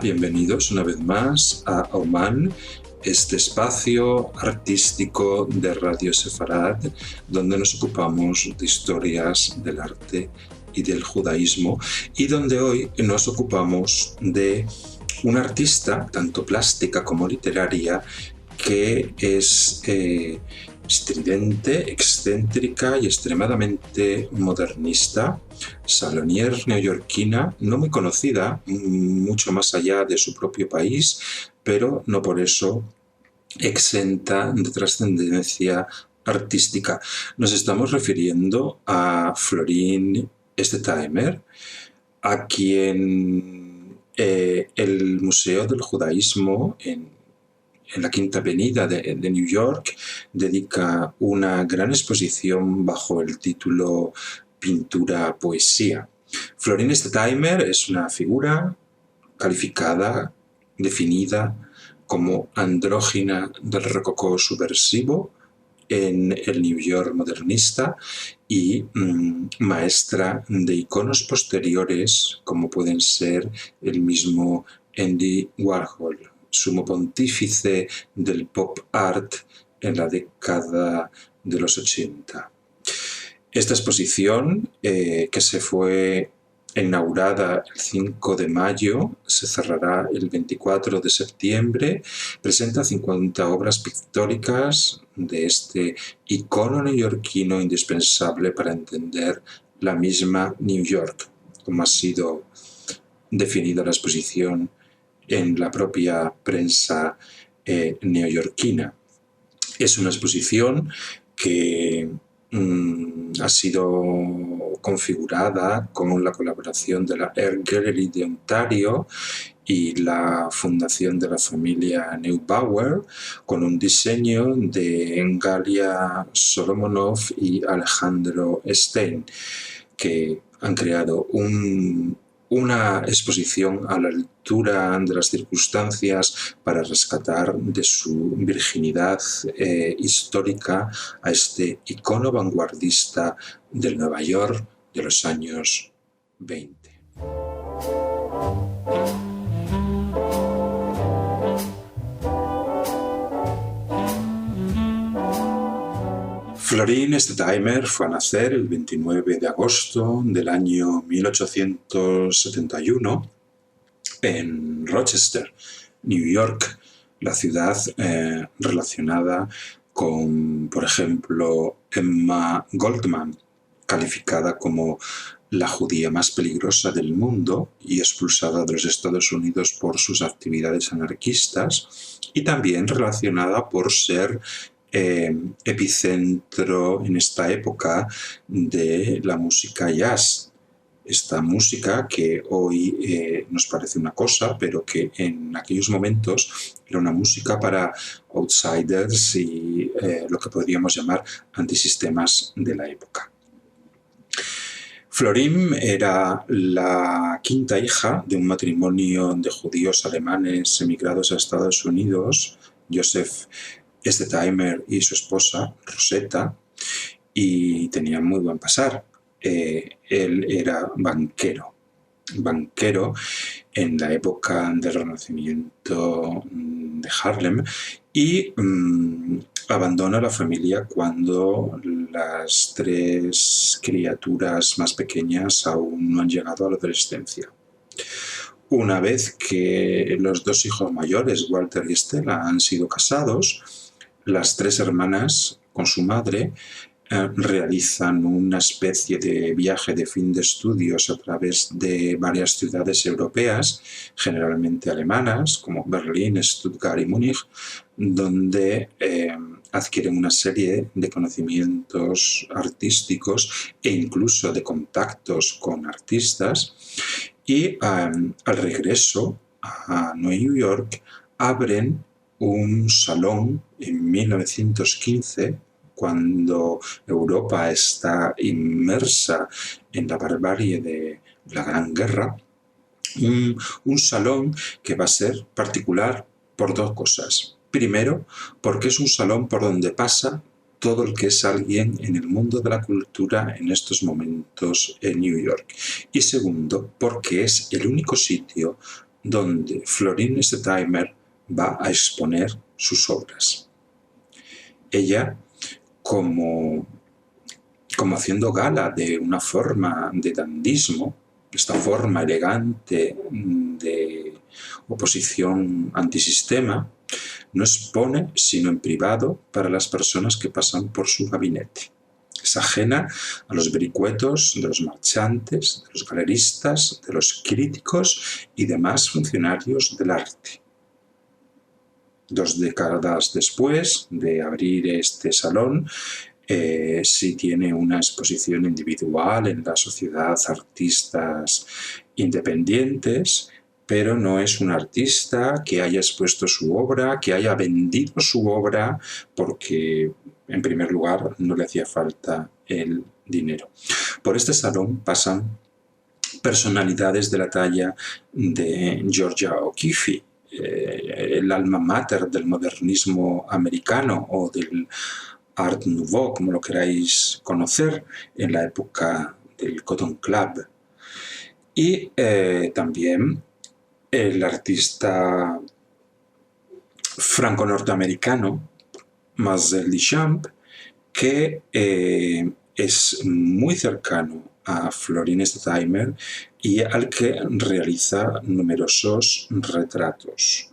bienvenidos una vez más a Oman, este espacio artístico de Radio Sefarad, donde nos ocupamos de historias del arte y del judaísmo, y donde hoy nos ocupamos de una artista, tanto plástica como literaria, que es estridente, excéntrica y extremadamente modernista, salonier neoyorquina, no muy conocida, mucho más allá de su propio país, pero no por eso exenta de trascendencia artística. Nos estamos refiriendo a Florin Stetheimer, a quien el Museo del Judaísmo en la Quinta Avenida de New York dedica una gran exposición bajo el título Pintura Poesía. Florin Stetheimer es una figura calificada, definida como andrógina del rococó subversivo en el New York modernista y maestra de iconos posteriores como pueden ser el mismo Andy Warhol, sumo pontífice del pop art en la década de los 80. Esta exposición, que se fue inaugurada el 5 de mayo, se cerrará el 24 de septiembre, presenta 50 obras pictóricas de este icono neoyorquino indispensable para entender la misma New York, como ha sido definida la exposición en la propia prensa neoyorquina. Es una exposición que ha sido configurada con la colaboración de la Art Gallery de Ontario y la fundación de la familia Neubauer, con un diseño de Galia Solomonov y Alejandro Stein, que han creado una exposición a la altura de las circunstancias para rescatar de su virginidad histórica a este icono vanguardista del Nueva York de los años 20. Florin Stetheimer fue a nacer el 29 de agosto del año 1871 en Rochester, New York, la ciudad relacionada con, por ejemplo, Emma Goldman, calificada como la judía más peligrosa del mundo y expulsada de los Estados Unidos por sus actividades anarquistas, y también relacionada por ser epicentro en esta época de la música jazz. Esta música que hoy nos parece una cosa, pero que en aquellos momentos era una música para outsiders y lo que podríamos llamar antisistemas de la época. Florin era la quinta hija de un matrimonio de judíos alemanes emigrados a Estados Unidos, Joseph Stetheimer y su esposa, Rosetta, y tenía muy buen pasar. Él era banquero en la época del Renacimiento de Harlem y abandona la familia cuando las tres criaturas más pequeñas aún no han llegado a la adolescencia. Una vez que los dos hijos mayores, Walter y Stella, han sido casados, las tres hermanas con su madre realizan una especie de viaje de fin de estudios a través de varias ciudades europeas, generalmente alemanas, como Berlín, Stuttgart y Múnich, donde adquieren una serie de conocimientos artísticos e incluso de contactos con artistas, y al regreso a New York abren un salón en 1915, cuando Europa está inmersa en la barbarie de la Gran Guerra, un salón que va a ser particular por dos cosas. Primero, porque es un salón por donde pasa todo el que es alguien en el mundo de la cultura en estos momentos en New York. Y segundo, porque es el único sitio donde Florine Stettheimer va a exponer sus obras. Ella, como haciendo gala de una forma de dandismo, esta forma elegante de oposición antisistema, no expone sino en privado para las personas que pasan por su gabinete. Es ajena a los vericuetos de los marchantes, de los galeristas, de los críticos y demás funcionarios del arte. 2 décadas después de abrir este salón, sí tiene una exposición individual en la Sociedad Artistas Independientes, pero no es un artista que haya expuesto su obra, que haya vendido su obra, porque en primer lugar no le hacía falta el dinero. Por este salón pasan personalidades de la talla de Georgia O'Keeffe, el alma mater del modernismo americano o del Art Nouveau, como lo queráis conocer, en la época del Cotton Club. Y también el artista franco-norteamericano Marcel Duchamp, que es muy cercano a Florine Stettheimer y al que realiza numerosos retratos.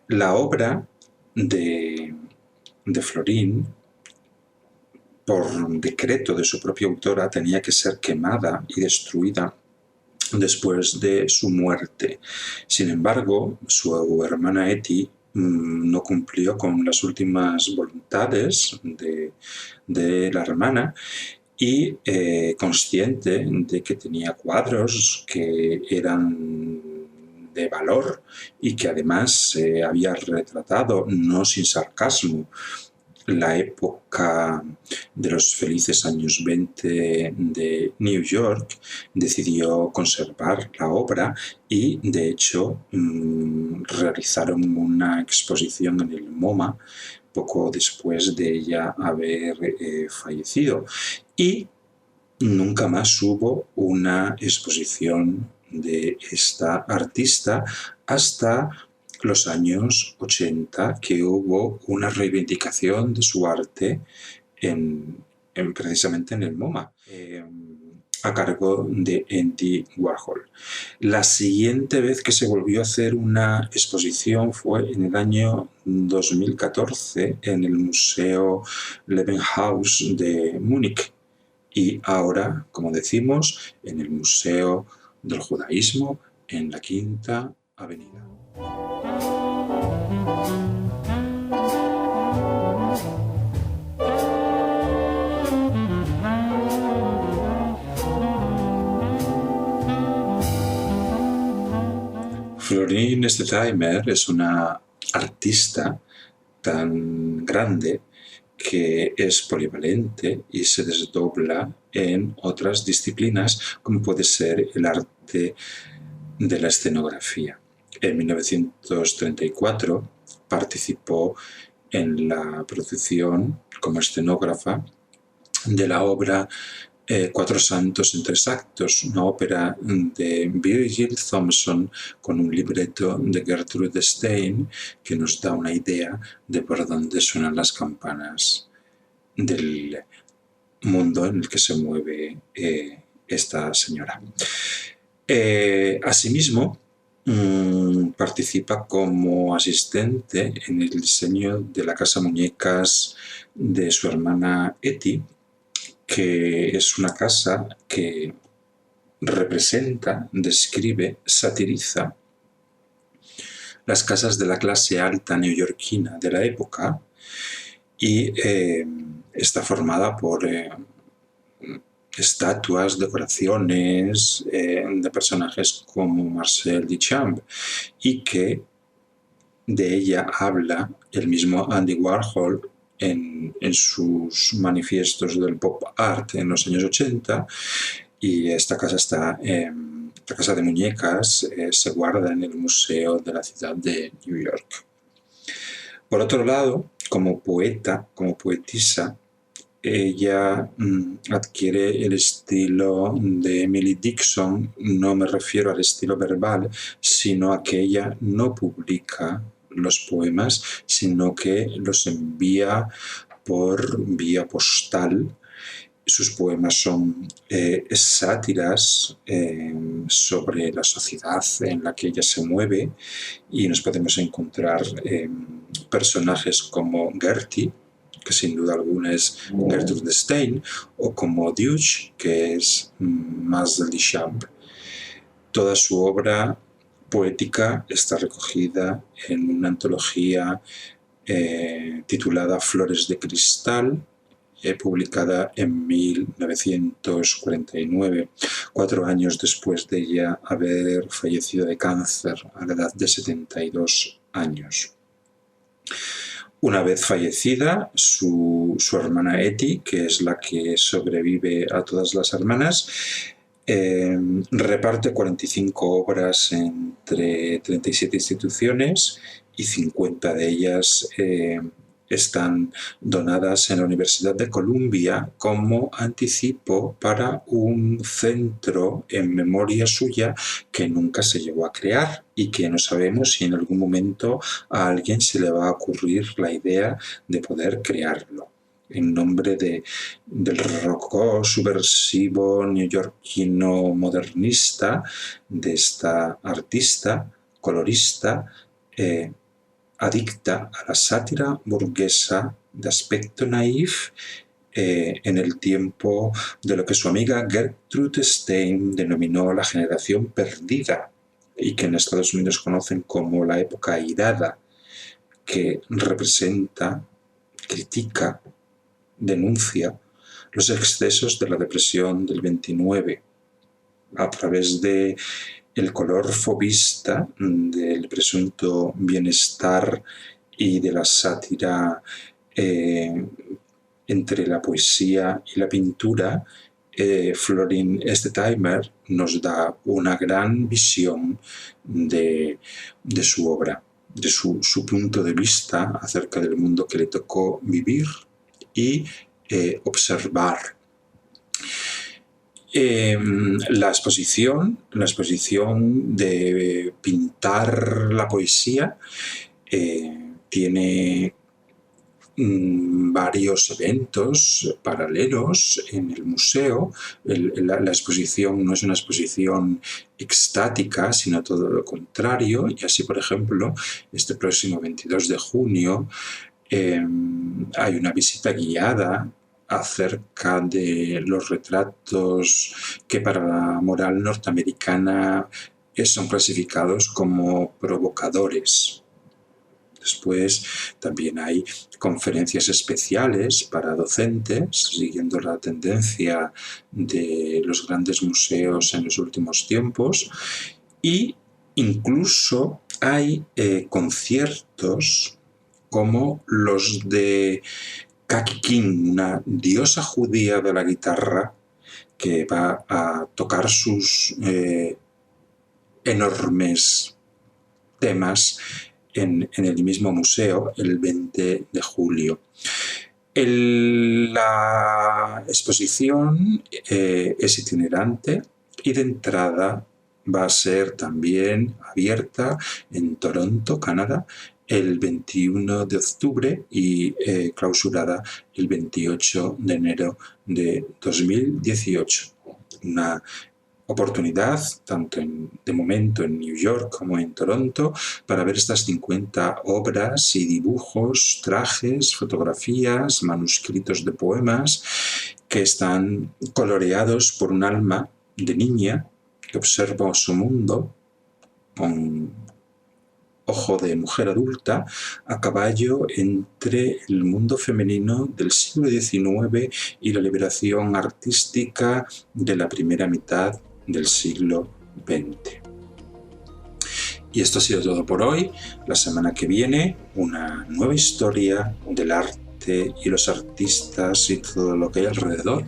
La obra de Florine, por decreto de su propia autora, tenía que ser quemada y destruida después de su muerte. Sin embargo, su hermana Etty no cumplió con las últimas voluntades de la hermana y, consciente de que tenía cuadros que eran de valor y que además había retratado, no sin sarcasmo, la época de los felices años 20 de New York, decidió conservar la obra y, de hecho, realizaron una exposición en el MoMA poco después de ella haber fallecido. Y nunca más hubo una exposición de esta artista hasta los años 80, que hubo una reivindicación de su arte precisamente en el MoMA, a cargo de Andy Warhol. La siguiente vez que se volvió a hacer una exposición fue en el año 2014 en el Museo Levenhaus de Múnich y ahora, como decimos, en el Museo del Judaísmo en la Quinta Avenida. Florine Stettheimer es una artista tan grande que es polivalente y se desdobla en otras disciplinas, como puede ser el arte de la escenografía. En 1934 participó en la producción como escenógrafa de la obra Cuatro santos en tres actos, una ópera de Virgil Thomson con un libreto de Gertrude Stein que nos da una idea de por dónde suenan las campanas del mundo en el que se mueve esta señora. Asimismo, participa como asistente en el diseño de la casa muñecas de su hermana Etty, que es una casa que representa, describe, satiriza las casas de la clase alta neoyorquina de la época y está formada por estatuas, decoraciones de personajes como Marcel Duchamp, y que de ella habla el mismo Andy Warhol en sus manifiestos del pop art en los años 80, y esta casa la casa de muñecas se guarda en el Museo de la Ciudad de New York. Por otro lado, como poeta, como poetisa, ella adquiere el estilo de Emily Dickinson. No me refiero al estilo verbal, sino a que ella no publica los poemas, sino que los envía por vía postal. Sus poemas son sátiras sobre la sociedad en la que ella se mueve, y nos podemos encontrar personajes como Gertie, que sin duda alguna es Gertrude Stein, o como Dutch, que es Mademoiselle Duchamp. Toda su obra poética está recogida en una antología titulada Flores de Cristal, publicada en 1949, 4 años después de ella haber fallecido de cáncer a la edad de 72 años. Una vez fallecida, su hermana Etty, que es la que sobrevive a todas las hermanas, reparte 45 obras entre 37 instituciones, y 50 de ellas están donadas en la Universidad de Columbia como anticipo para un centro en memoria suya que nunca se llegó a crear, y que no sabemos si en algún momento a alguien se le va a ocurrir la idea de poder crearlo, en nombre del rococó subversivo neoyorquino modernista de esta artista, colorista, adicta a la sátira burguesa de aspecto naif, en el tiempo de lo que su amiga Gertrude Stein denominó la generación perdida, y que en Estados Unidos conocen como la época airada, que representa, critica, denuncia los excesos de la depresión del 29 a través de el color fobista del presunto bienestar y de la sátira entre la poesía y la pintura. Florin Estetheimer nos da una gran visión de su obra, de su punto de vista acerca del mundo que le tocó vivir y observar. La exposición de pintar la poesía tiene varios eventos paralelos en el museo. La exposición no es una exposición extática, sino todo lo contrario, y así, por ejemplo, este próximo 22 de junio hay una visita guiada acerca de los retratos que para la moral norteamericana son clasificados como provocadores. Después también hay conferencias especiales para docentes, siguiendo la tendencia de los grandes museos en los últimos tiempos, y incluso hay conciertos como los de Kaki King, una diosa judía de la guitarra, que va a tocar sus enormes temas en el mismo museo el 20 de julio. La exposición es itinerante y de entrada va a ser también abierta en Toronto, Canadá, el 21 de octubre y clausurada el 28 de enero de 2018. Una oportunidad, tanto de momento en New York como en Toronto, para ver estas 50 obras y dibujos, trajes, fotografías, manuscritos de poemas que están coloreados por un alma de niña que observa su mundo con ojo de mujer adulta, a caballo entre el mundo femenino del siglo XIX y la liberación artística de la primera mitad del siglo XX. Y esto ha sido todo por hoy. La semana que viene, una nueva historia del arte y los artistas y todo lo que hay alrededor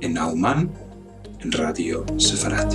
en Nauman, en Radio Sefarat.